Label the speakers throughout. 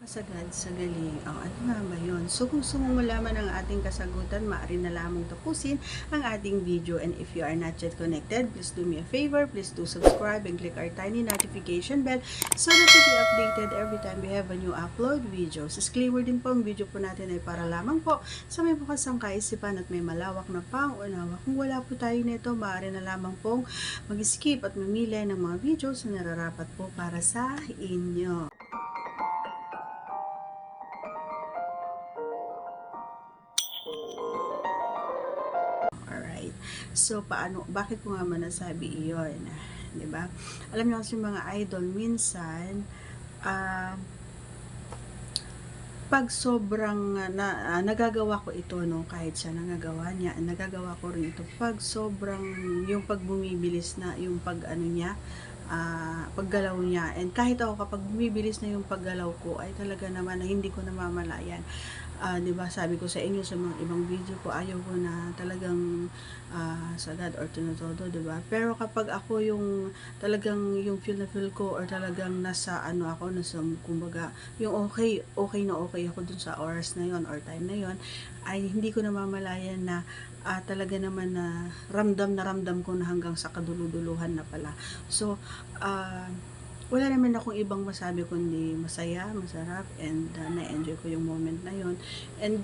Speaker 1: Kasagad sa galing. Ano nga ba yun? So, kung gusto mong malaman ang ating kasagutan, maaari na lamang tapusin ang ating video. And if you are not yet connected, please do me a favor. Please do subscribe and click our tiny notification bell so that you be updated every time we have a new upload videos. Disclaimer din po, ang video po natin ay para lamang po sa may bukas ang kaisipan at may malawak na pangunawa. Kung wala po tayo nito, maaari na lamang pong mag-skip at mamili ng mga videos na nararapat po para sa inyo. Alright. So, bakit ko nga nasabi iyon? 'Di ba? Alam niyo kasi mga idol, minsan, pag sobrang nagagawa ko ito, no, kahit siya nagagawa ko rin ito pag sobrang yung pag bumibilis na yung paggalaw niya, and kahit ako kapag bumibilis na yung paggalaw ko ay talaga naman na hindi ko namamalayan. 'Di ba, sabi ko sa inyo sa mga ibang video ko, ayaw ko na talagang sagad or tinotodo, 'di ba? Pero kapag ako yung talagang yung feel na feel ko, or talagang nasa kumbaga yung okay ako dun sa oras na yon or time na yon, ay hindi ko namamalayan na talaga naman na ramdam ko na hanggang sa kaduluduluhan na pala. So, wala naman akong ibang masabi kundi masaya, masarap, and na-enjoy ko yung moment na yon. And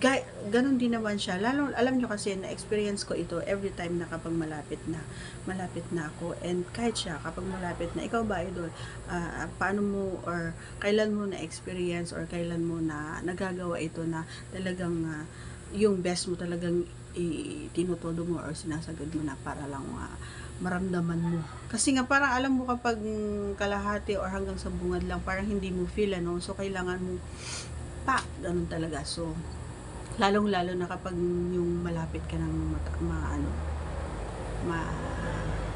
Speaker 1: ganun din naman siya. Lalo, alam nyo kasi, na-experience ko ito every time na kapag malapit na ako. And kahit siya, kapag malapit na, ikaw ba, idol, paano mo, or kailan mo na-experience, or kailan mo na nagagawa ito na talagang yung best mo talagang tinutodo mo or sinasagad mo na para lang maramdaman mo. Kasi nga parang alam mo kapag kalahati or hanggang sa bungad lang, parang hindi mo feel, so kailangan mo ganun talaga. So lalong-lalo na kapag yung malapit ka ng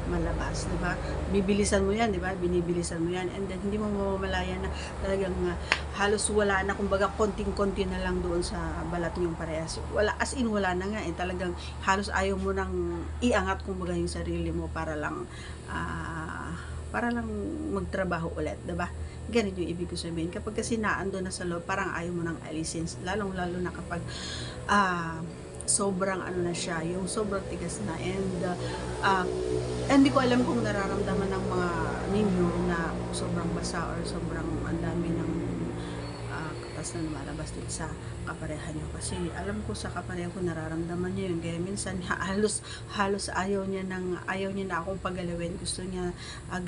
Speaker 1: malabas, 'di ba? Bibilisan mo 'yan, 'di ba? Binibilisan mo 'yan, and then hindi mo mamamalayan na talagang halos wala na, kumbaga konting-konti na lang doon sa balat niyong parehas. Wala, as in wala na nga, talagang halos ayaw mo nang iangat kumbaga yung sarili mo para lang magtrabaho ulit, 'di ba? Ganun yung ibig ko sabihin. Kapag kasi naando na sa loob, parang ayaw mo nang alisin, lalong-lalo na kapag sobrang na siya, yung sobrang tigas na, and hindi ko alam kung nararamdaman ng mga ninyo na sobrang basa or sobrang ang dami ng katas na lumalabas din sa kapareha nyo. Kasi alam ko sa kapareha ko nararamdaman niya yun, kaya minsan halos ayaw niya na akong pagalawin. Gusto niya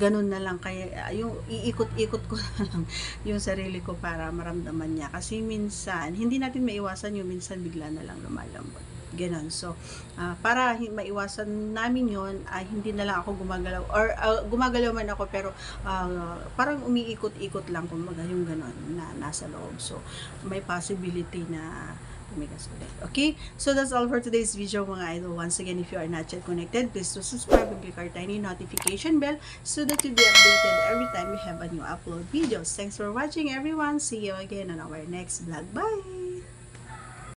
Speaker 1: ganun na lang, kaya yung iikot-ikot ko na lang yung sarili ko para maramdaman niya. Kasi minsan hindi natin maiwasan yung minsan bigla na lang lumalambot, ganon. So para maiwasan namin yon, ay hindi na lang ako gumagalaw, or gumagalaw man ako pero parang umiikot-ikot lang, kumbaga yung ganon na nasa loob. So may possibility na tumigas ulit. Okay? So that's all for today's video, mga idol. Once again, if you are not yet connected, please do subscribe and click our tiny notification bell so that you'll be updated every time we have a new upload videos. Thanks for watching, everyone. See you again on our next vlog. Bye!